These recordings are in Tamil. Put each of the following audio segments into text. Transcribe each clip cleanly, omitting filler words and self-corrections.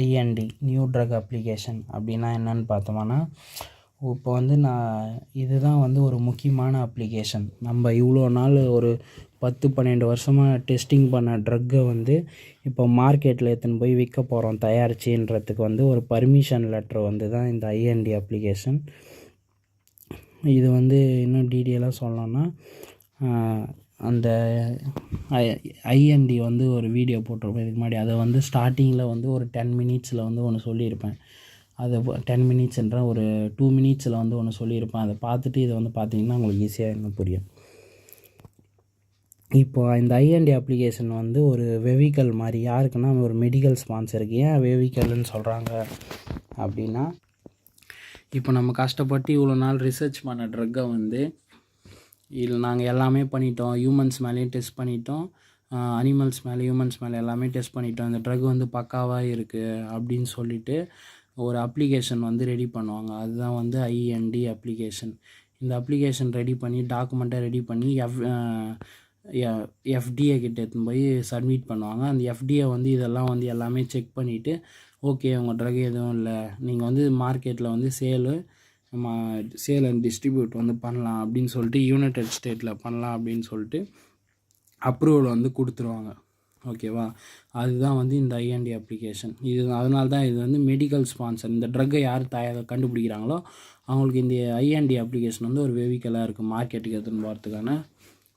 ஐஎன்டி நியூ ட்ரக் அப்ளிகேஷன் அப்படின்னா என்னன்னு பார்த்தோம்னா, இப்போ வந்து இதுதான் வந்து ஒரு முக்கியமான அப்ளிகேஷன். நம்ம இவ்வளோ நாள் ஒரு 10-12 வருஷமாக டெஸ்டிங் பண்ண ட்ரக்கை வந்து இப்போ மார்க்கெட்டில் எடுத்துன்னு போய் விற்க போகிறோம் தயாரிச்சுன்றதுக்கு வந்து ஒரு பர்மிஷன் லெட்ரு வந்து தான் இந்த ஐஎன்டி அப்ளிகேஷன். இது வந்து இன்னும் டீட்டெயிலாக சொல்லணும்னா, அந்த ஐஎன்டி வந்து ஒரு வீடியோ போட்டிருப்பேன் இதுக்கு முன்னாடி. அதை வந்து ஸ்டார்டிங்கில் வந்து ஒரு 10 மினிட்ஸில் வந்து ஒன்று சொல்லியிருப்பேன். அது 10 மினிட்ஸ்ன்ற ஒரு 2 மினிட்ஸில் வந்து ஒன்று சொல்லியிருப்பேன். அதை பார்த்துட்டு இதை வந்து பார்த்தீங்கன்னா உங்களுக்கு ஈஸியாக இன்னும் புரியும். இப்போது இந்த ஐஎன்டி அப்ளிகேஷன் வந்து ஒரு வெஹிக்கல் மாதிரி. யாருக்குன்னா ஒரு மெடிக்கல் ஸ்பான்சருக்கு. ஏன் வெஹிக்கல்னு சொல்கிறாங்க அப்படின்னா, இப்போ நம்ம கஷ்டப்பட்டு இவ்வளோ நாள் ரிசர்ச் பண்ண ட்ரக்கை வந்து நாங்கள் எல்லாமே பண்ணிட்டோம். ஹியூமன்ஸ் மேலேயும் டெஸ்ட் பண்ணிட்டோம், அனிமல்ஸ் மேலே, ஹியூமன்ஸ் மேலே எல்லாமே டெஸ்ட் பண்ணிட்டோம். இந்த ட்ரக் வந்து பக்காவாக இருக்குது அப்படின்னு சொல்லிவிட்டு ஒரு அப்ளிகேஷன் வந்து ரெடி பண்ணுவாங்க. அதுதான் வந்து ஐஎன்டி அப்ளிகேஷன். இந்த அப்ளிகேஷன் ரெடி பண்ணி டாக்குமெண்ட்டை ரெடி பண்ணி எஃப்டிஏ கிட்ட எடுத்துன்னு போய் சப்மிட் பண்ணுவாங்க. அந்த எஃப்டிஏ வந்து இதெல்லாம் வந்து எல்லாமே செக் பண்ணிவிட்டு, ஓகே உங்கள் ட்ரக் எதுவும் இல்லை, நீங்கள் வந்து மார்க்கெட்டில் வந்து சேல் அண்ட் டிஸ்ட்ரிபியூட் வந்து பண்ணலாம் அப்படின்னு சொல்லிட்டு, யுனைடெட் ஸ்டேட்டில் பண்ணலாம் அப்படின்னு சொல்லிட்டு அப்ரூவல் வந்து கொடுத்துருவாங்க. ஓகேவா? அதுதான் வந்து இந்த ஐஎன்டி அப்ளிகேஷன். அதனால தான் இது வந்து மெடிக்கல் ஸ்பான்சர். இந்த ட்ரக்கை யார் கண்டுபிடிக்கிறாங்களோ அவங்களுக்கு இந்த ஐஎன்டி அப்ளிகேஷன் வந்து ஒரு வெஹிக்கலாக இருக்குது. மார்க்கெட்டுக்கு எடுத்துன்னு போகிறதுக்கான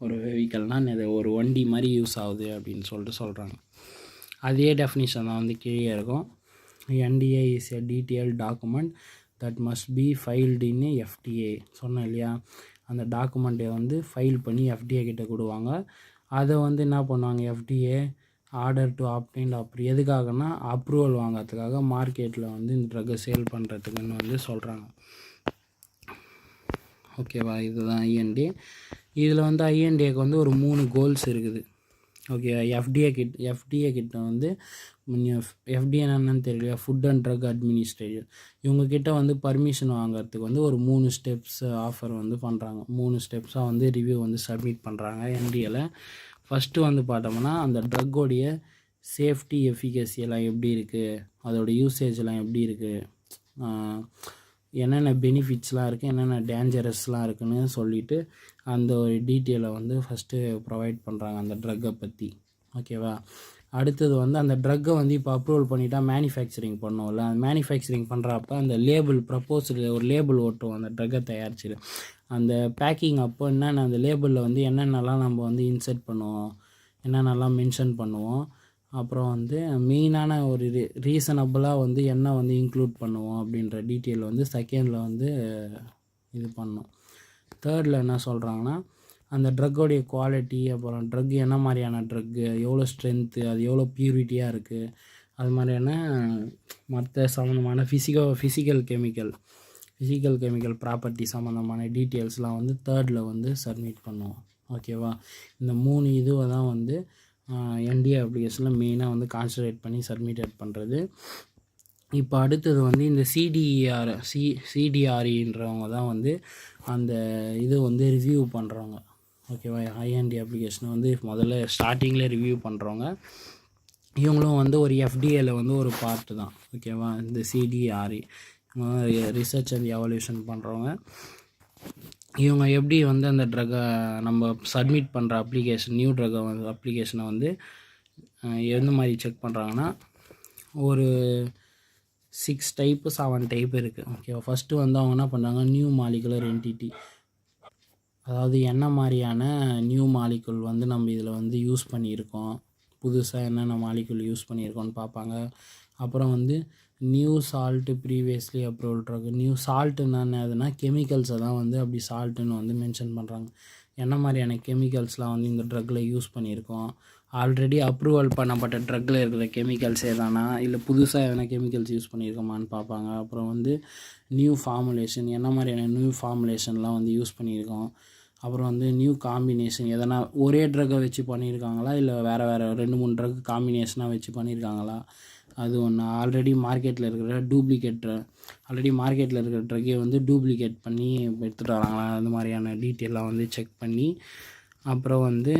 ஒரு வெஹிக்கல்னால் இது ஒரு வண்டி மாதிரி யூஸ் ஆகுது அப்படின்னு சொல்லிட்டு சொல்கிறாங்க. அதே டெஃபினிஷன் தான் வந்து கீழே இருக்கும். NDA is a detail document that must be filed in FDA. சொன்னேன் இல்லையா? அந்த டாக்குமெண்ட்டை வந்து ஃபைல் பண்ணி எஃப்டிஏ கிட்டே கொடுவாங்க. அதை வந்து என்ன பண்ணுவாங்க, எஃப்டிஏ ஆர்டர் டு ஆப்டைன் எதுக்காகனா அப்ரூவல் வாங்கிறதுக்காக மார்க்கெட்டில் வந்து இந்த ட்ரக்கை சேல் பண்ணுறதுக்குன்னு வந்து சொல்கிறாங்க. ஓகேவா? இதுதான் ஐஎன்டி. இதில் வந்து ஐஎன்டிஏக்கு வந்து ஒரு 3 கோல்ஸ் இருக்குது. ஓகே, எஃப்டிஏ கிட்ட வந்து எஃப்டிஏ என்னன்னு தெரியல, ஃபுட் அண்ட் ட்ரக் அட்மினிஸ்ட்ரேஷன். இவங்கக்கிட்ட வந்து பர்மிஷன் வாங்கிறதுக்கு வந்து ஒரு 3 ஸ்டெப்ஸ் ஆஃபர் வந்து பண்ணுறாங்க. 3 ஸ்டெப்ஸாக வந்து ரிவ்யூ வந்து சப்மிட் பண்ணுறாங்க என்டிஏல. ஃபஸ்ட்டு வந்து பார்த்தோம்னா, அந்த ட்ரக்கோடைய சேஃப்டி எஃபிகசி எல்லாம் எப்படி இருக்குது, அதோட யூசேஜ்லாம் எப்படி இருக்குது, என்னென்ன பெனிஃபிட்ஸ்லாம் இருக்குது, என்னென்ன டேஞ்சரஸ்லாம் இருக்குதுன்னு சொல்லிவிட்டு அந்த ஒரு டீட்டெயிலை வந்து ஃபஸ்ட்டு ப்ரொவைட் பண்ணுறாங்க அந்த ட்ரக்கை பற்றி. ஓகேவா? அடுத்தது வந்து அந்த ட்ரக்கை வந்து இப்போ அப்ரூவல் பண்ணிட்டா மேனுஃபேக்சரிங் பண்ணுவோம்ல, அந்த மேனுஃபேக்சரிங் பண்ணுறப்ப அந்த லேபிள் ஒரு லேபிள் ஓட்டுவோம் அந்த ட்ரக்கை தயாரிச்சிட்டு. அந்த பேக்கிங் அப்போ என்னென்ன அந்த லேபிளில் வந்து என்னென்னலாம் நம்ம வந்து இன்செர்ட் பண்ணுவோம், என்னென்னலாம் மென்ஷன் பண்ணுவோம், அப்புறம் வந்து மெயினான ஒரு ரீசனபிளாக வந்து என்ன வந்து இன்க்ளூட் பண்ணுவோம் அப்படின்ற டீட்டெயில் வந்து செகண்டில் வந்து இது பண்ணோம். தேர்டில் என்ன சொல்கிறாங்கன்னா, அந்த ட்ரக்கோடைய குவாலிட்டி, அப்புறம் ட்ரக் என்ன மாதிரியான ட்ரக்கு, எவ்வளோ ஸ்ட்ரென்த்து, அது எவ்வளோ பியூரிட்டியாக இருக்குது, அது மாதிரியான மற்ற சம்மந்தமான ஃபிசிக்கல் கெமிக்கல் ப்ராப்பர்ட்டி சம்மந்தமான டீட்டெயில்ஸ்லாம் வந்து தேர்டில் வந்து சப்மிட் பண்ணுவோம். ஓகேவா? இந்த 3 இதுவை தான் வந்து என்டிஏ அப்ளிகேஷனில் மெயினாக வந்து கான்சன்ட்ரேட் பண்ணி சப்மிட்டட் பண்ணுறது. இப்போ அடுத்தது வந்து இந்த சிடிஆர்இன்றவங்க தான் வந்து அந்த இது வந்து ரிவ்யூ பண்ணுறவங்க. ஓகேவா? ஐஎன்டி அப்ளிகேஷனை வந்து முதல்ல ஸ்டார்டிங்கில் ரிவ்யூ பண்ணுறவங்க. இவங்களும் வந்து ஒரு எஃப்டிஏல வந்து ஒரு பார்ட்டு தான். ஓகேவா? இந்த சிடிஆர்இ ரிசர்ச் அண்ட் எவல்யூஷன் பண்ணுறவங்க. இவங்க எப்படி வந்து அந்த ட்ரக்கை நம்ம சப்மிட் பண்ணுற நியூ ட்ரக்கை வந்து அப்ளிகேஷனை வந்து எந்த மாதிரி செக் பண்ணுறாங்கன்னா, ஒரு 6 டைப்பு 7 டைப் இருக்குது. ஓகேவா? ஃபஸ்ட்டு வந்து அவங்க என்ன பண்ணுறாங்க, நியூ மாலிகுலர் என்டிட்டி, அதாவது என்ன மாதிரியான நியூ மாலிகுல் வந்து நம்ம இதில் வந்து யூஸ் பண்ணியிருக்கோம், புதுசாக என்னென்ன மாலிகுல் யூஸ் பண்ணியிருக்கோன்னு பார்ப்பாங்க. அப்புறம் வந்து new salt previously approval drug. New சால்ட்டுன்னா என்னதுன்னா கெமிக்கல்ஸை தான் வந்து அப்படி சால்ட்டுன்னு வந்து மென்ஷன் பண்ணுறாங்க. என்ன மாதிரியான கெமிக்கல்ஸ்லாம் வந்து இந்த ட்ரக்கில் யூஸ் பண்ணியிருக்கோம், ஆல்ரெடி அப்ரூவல் பண்ணப்பட்ட ட்ரக்கில் இருக்கிற கெமிக்கல்ஸ் எதானா இல்லை புதுசாக எதனா கெமிக்கல்ஸ் யூஸ் பண்ணியிருக்கோமான்னு பார்ப்பாங்க. அப்புறம் வந்து நியூ ஃபார்முலேஷன், என்ன மாதிரியான நியூ ஃபார்முலேஷன்லாம் வந்து யூஸ் பண்ணியிருக்கோம். அப்புறம் வந்து நியூ காம்பினேஷன், எதனா ஒரே ட்ரக்கை வச்சு பண்ணியிருக்காங்களா இல்லை வேறு 2-3 ட்ரக் காம்பினேஷனாக வச்சு பண்ணியிருக்காங்களா, அது ஒன்று. ஆல்ரெடி மார்க்கெட்டில் இருக்கிற ட்ரக்கை வந்து டூப்ளிகேட் பண்ணி எடுத்துகிட்டு வராங்களா, அந்த மாதிரியான டீட்டெயிலாம் வந்து செக் பண்ணி, அப்புறம் வந்து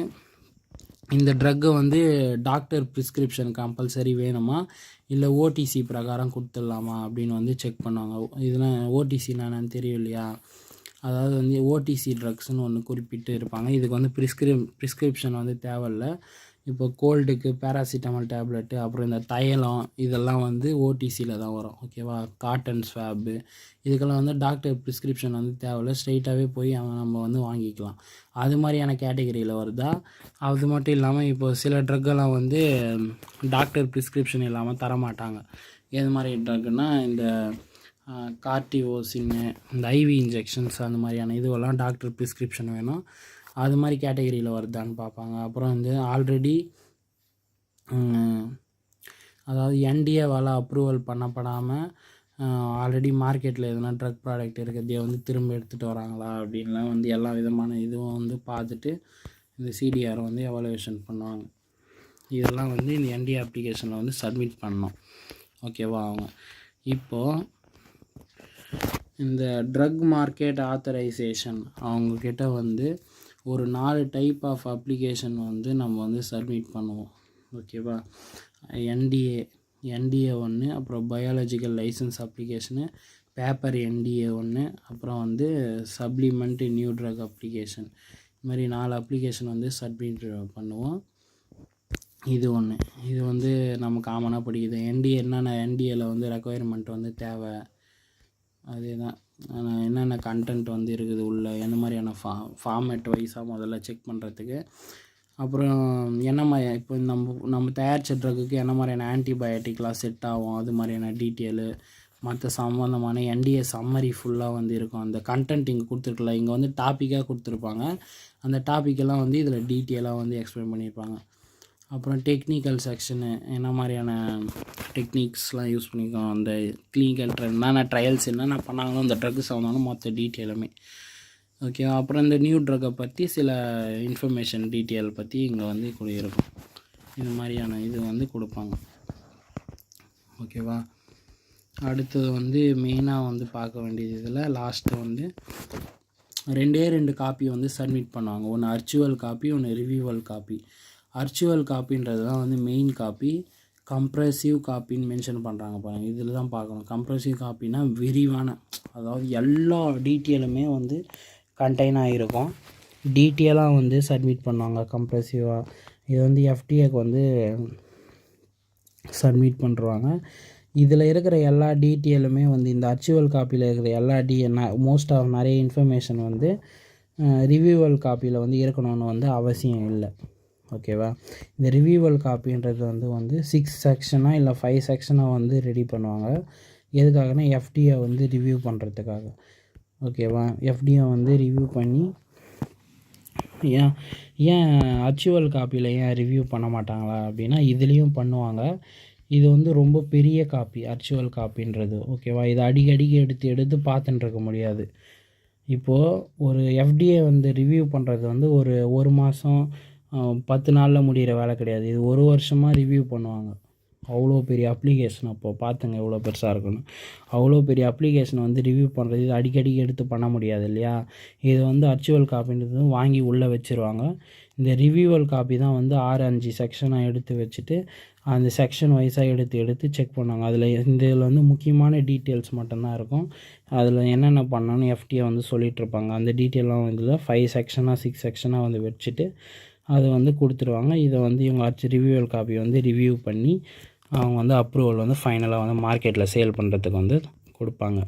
இந்த ட்ரக்கை வந்து டாக்டர் ப்ரிஸ்கிரிப்ஷன் கம்பல்சரி வேணுமா இல்லை ஓடிசி பிரகாரம் கொடுத்துடலாமா அப்படின்னு வந்து செக் பண்ணுவாங்க. இதெல்லாம் ஓடிசினா என்னன்னு தெரியும் இல்லையா? அதாவது வந்து ஓடிசி ட்ரக்ஸ்னு ஒன்று குறிப்பிட்டு இருப்பாங்க. இதுக்கு வந்து ப்ரிஸ்கிரிப்ஷன் வந்து தேவையில்லை. இப்போ கோல்டுக்கு பேராசிட்டமால் டேப்லெட்டு, அப்புறம் இந்த தைலம் இதெல்லாம் வந்து ஓடிசியில் தான் வரும். ஓகேவா? காட்டன் ஸ்வாப்பு இதுக்கெல்லாம் வந்து டாக்டர் ப்ரிஸ்கிரிப்ஷன் வந்து தேவையில்லை. ஸ்ட்ரைட்டாகவே போய் நம்ம வந்து வாங்கிக்கலாம். அது மாதிரியான கேட்டகரியில் வருதா? அது மட்டும் இல்லாமல் இப்போ சில ட்ரக்கெல்லாம் வந்து டாக்டர் ப்ரிஸ்கிரிப்ஷன் இல்லாமல் தரமாட்டாங்க. எது மாதிரி ட்ரக்குன்னா இந்த கார்டிவோசின்னு, இந்த ஐவி இன்ஜெக்ஷன்ஸ் அந்த மாதிரியான இதுவெல்லாம் டாக்டர் ப்ரிஸ்கிரிப்ஷன் வேணும். அது மாதிரி கேட்டகரியில் வருதான்னு பார்ப்பாங்க. அப்புறம் வந்து ஆல்ரெடி அதாவது என்டிஏவால் அப்ரூவல் பண்ணப்படாமல் ஆல்ரெடி மார்க்கெட்டில் எதுனா ட்ரக் ப்ராடக்ட் இருக்கிறதையே வந்து திரும்ப எடுத்துகிட்டு வராங்களா அப்படின்லாம் வந்து எல்லா விதமான இதுவும் வந்து பார்த்துட்டு இந்த சிடிஆரை வந்து எவாலுவேஷன் பண்ணுவாங்க. இதெல்லாம் வந்து இந்த என்டிஏ அப்ளிகேஷனில் வந்து சப்மிட் பண்ணணும். ஓகேவா? அவங்க இப்போது இந்த ட்ரக் மார்க்கெட் ஆத்தரைசேஷன் அவங்கக்கிட்ட வந்து ஒரு 4 டைப் ஆஃப் அப்ளிகேஷன் வந்து நம்ம வந்து சப்மிட் பண்ணுவோம். ஓகேவா? என்டிஏ ஒன்று, அப்புறம் biological license application, paper NDA ஒன்று, அப்புறம் வந்து சப்ளிமெண்ட் நியூ ட்ரக் அப்ளிகேஷன். இது மாதிரி 4 அப்ளிகேஷன் வந்து சப்மிட் பண்ணுவோம். இது ஒன்று. இது வந்து நம்ம காமனாக படிக்குது. என்டிஏல வந்து ரெக்குயர்மெண்ட் வந்து தேவை. அதே தான் என்னென்ன கண்டென்ட் வந்து இருக்குது உள்ள, என்ன மாதிரியான ஃபார்மேட் வைஸாக முதல்ல செக் பண்ணுறதுக்கு. அப்புறம் என்ன மாதிரி இப்போ நம்ம தயாரித்த ட்ரக்குக்கு என்ன மாதிரியான ஆன்டிபயோட்டிக்லாம் செட் ஆகும், அது மாதிரியான டீட்டெயிலு, மற்ற சம்மந்தமான என்டிஏ சம்மரி ஃபுல்லாக வந்து இருக்கும். அந்த கண்டென்ட் இங்கே கொடுத்துருக்கல, இங்கே வந்து டாப்பிக்காக கொடுத்துருப்பாங்க. அந்த டாப்பிக்கெல்லாம் வந்து இதில் டீட்டெயிலாக வந்து எக்ஸ்பிளைன் பண்ணியிருப்பாங்க. அப்புறம் டெக்னிக்கல் செக்ஷனு, என்ன மாதிரியான டெக்னிக்ஸ்லாம் யூஸ் பண்ணியிருக்கோம், அந்த கிளினிக்கல் என்னென்ன ட்ரையல்ஸ் என்னென்ன பண்ணாங்களோ அந்த ட்ரக்கு சம்மந்தமான மொத்த டீட்டெயிலுமே. ஓகே. அப்புறம் இந்த நியூ ட்ரக்கை பற்றி சில இன்ஃபர்மேஷன் டீட்டெயில் பற்றி இங்கே வந்து இருக்கும். இது மாதிரியான இது வந்து கொடுப்பாங்க. ஓகேவா? அடுத்தது வந்து மெயினாக வந்து பார்க்க வேண்டியது இதில் லாஸ்ட்டு வந்து 2 காப்பி வந்து சப்மிட் பண்ணுவாங்க. ஒன்று அர்ச்சுவல் காப்பி, ஒன்று ரிவ்யூவல் காப்பி. அர்ச்சுவல் காப்பின்றது தான் வந்து மெயின் காப்பி. கம்ப்ரெசிவ் காப்பின்னு மென்ஷன் பண்ணுறாங்க பாருங்கள், இதில் தான் பார்க்கணும். கம்ப்ரெசிவ் காப்பினா விரிவான, அதாவது எல்லா டீட்டெயிலுமே வந்து கண்டெயின் ஆகிருக்கும். டீட்டெயிலாக வந்து சப்மிட் பண்ணுவாங்க கம்ப்ரெசிவாக. இது வந்து எஃப்டிஏக்கு வந்து சப்மிட் பண்ணுறாங்க. இதில் இருக்கிற எல்லா டீட்டெயிலுமே வந்து இந்த அர்ச்சுவல் காப்பியில் இருக்கிற எல்லா மோஸ்ட் ஆஃப் நிறைய இன்ஃபர்மேஷன் வந்து ரிவ்யூவல் காப்பியில் வந்து இருக்கணும்னு வந்து அவசியம் இல்லை. ஓகேவா? இந்த ரிவ்யூவல் காப்பின்றது வந்து 6 செக்ஷனாக இல்லை 5 செக்ஷனாக வந்து ரெடி பண்ணுவாங்க. எதுக்காகனா எஃப்டிஏ வந்து ரிவ்யூ பண்ணுறதுக்காக. ஓகேவா? எஃப்டிஏ வந்து ரிவ்யூ பண்ணி ஏன் அர்ச்சுவல் காப்பியில் ஏன் ரிவ்யூ பண்ண மாட்டாங்களா அப்படின்னா, இதுலேயும் பண்ணுவாங்க. இது வந்து ரொம்ப பெரிய காப்பி அர்ச்சுவல் காப்பின்றது. ஓகேவா? இதை அடிக்கடிக்கு எடுத்து பார்த்துட்டு இருக்க முடியாது. இப்போது ஒரு எஃப்டிஏ வந்து ரிவ்யூ பண்ணுறது வந்து ஒரு மாதம் 10 நாளில் முடிகிற வேலை கிடையாது. இது 1 வருஷமாக ரிவ்யூ பண்ணுவாங்க. அவ்வளோ பெரிய அப்ளிகேஷன். அப்போது பார்த்துங்க எவ்வளோ பெருசாக இருக்குன்னு. அவ்வளோ பெரிய அப்ளிகேஷன் வந்து ரிவ்யூ பண்ணுறது இது அடிக்கடிக்கு எடுத்து பண்ண முடியாது இல்லையா? இது வந்து அர்ச்சுவல் காப்பின்றது வாங்கி உள்ளே வச்சுருவாங்க. இந்த ரிவ்யூவல் காப்பி தான் வந்து 6-5 செக்ஷனாக எடுத்து வச்சுட்டு அந்த செக்ஷன் வைஸாக எடுத்து செக் பண்ணுவாங்க. இதில் வந்து முக்கியமான டீட்டெயில்ஸ் மட்டும்தான் இருக்கும். அதில் என்னென்ன பண்ணணும்னு எஃப்டிஏ வந்து சொல்லிகிட்ருப்பாங்க. அந்த டீட்டெயிலாம் இதில் 5 செக்ஷனாக 6 செக்ஷனாக வந்து வச்சுட்டு அது வந்து கொடுத்துருவாங்க. இதை வந்து இவங்க ரிவ்யூவல் காப்பி வந்து ரிவ்யூ பண்ணி அவங்க வந்து அப்ரூவல் வந்து ஃபைனலாக வந்து மார்க்கெட்டில் சேல் பண்ணுறதுக்கு வந்து கொடுப்பாங்க.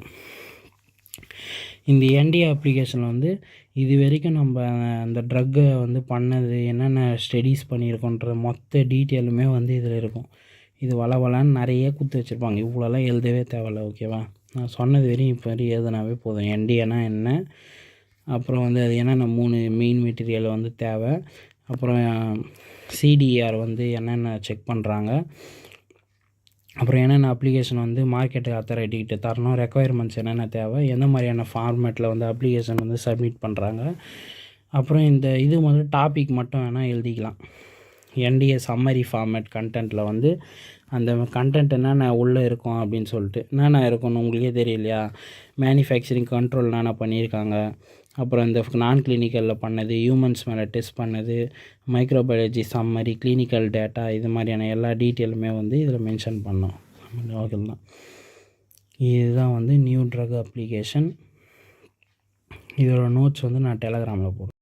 இந்த என்டிஏ அப்ளிகேஷனில் வந்து இது வரைக்கும் நம்ம அந்த ட்ரக்கை வந்து பண்ணது என்னென்ன ஸ்டடீஸ் பண்ணியிருக்கோன்ற மொத்த டீட்டெயிலுமே வந்து இதில் இருக்கும். இது வளவலான்னு நிறைய கொடுத்து வச்சுருப்பாங்க. இவ்வளோலாம் எழுதவே தேவையில்ல. ஓகேவா? நான் சொன்னது வரையும் இப்போ வரையும் எழுதுனாவே போதும். என்டிஏனா என்ன, அப்புறம் வந்து அது என்னென்ன 3 மெயின் மெட்டீரியல் வந்து தேவை, அப்புறம் சிடிஆர் வந்து என்னென்ன செக் பண்ணுறாங்க, அப்புறம் என்னென்ன அப்ளிகேஷன் வந்து மார்க்கெட்டு அத்தாரிட்டிகிட்ட தரணும், ரெக்குயர்மெண்ட்ஸ் என்னென்ன தேவை, எந்த மாதிரியான ஃபார்மேட்டில் வந்து அப்ளிகேஷன் வந்து சப்மிட் பண்ணுறாங்க. அப்புறம் இந்த இது வந்து டாபிக் மட்டும் வேணால் எழுதிக்கலாம். என்டிஏ சம்மரி ஃபார்மேட் கண்டென்ட்டில் வந்து அந்த கண்டென்ட் என்னென்ன உள்ளே இருக்கும் அப்படின்னு சொல்லிட்டு என்னென்ன இருக்குன்னு உங்களுக்கே தெரியலையா? மேனுஃபேக்சரிங் கண்ட்ரோல் என்னென்ன பண்ணியிருக்காங்க, அப்புறம் இந்த நான் கிளினிக்கலில் பண்ணது, ஹியூமன்ஸ் மேலே டெஸ்ட் பண்ணது, மைக்ரோபயாலஜி சம்மரி, கிளினிக்கல் டேட்டா, இது மாதிரியான எல்லா டீட்டெயிலுமே வந்து இதில் மென்ஷன் பண்ணோம். தான் இதுதான் வந்து நியூ ட்ரக் அப்ளிகேஷன். இதோட நோட்ஸ் வந்து நான் டெலகிராமில் போடுறேன்.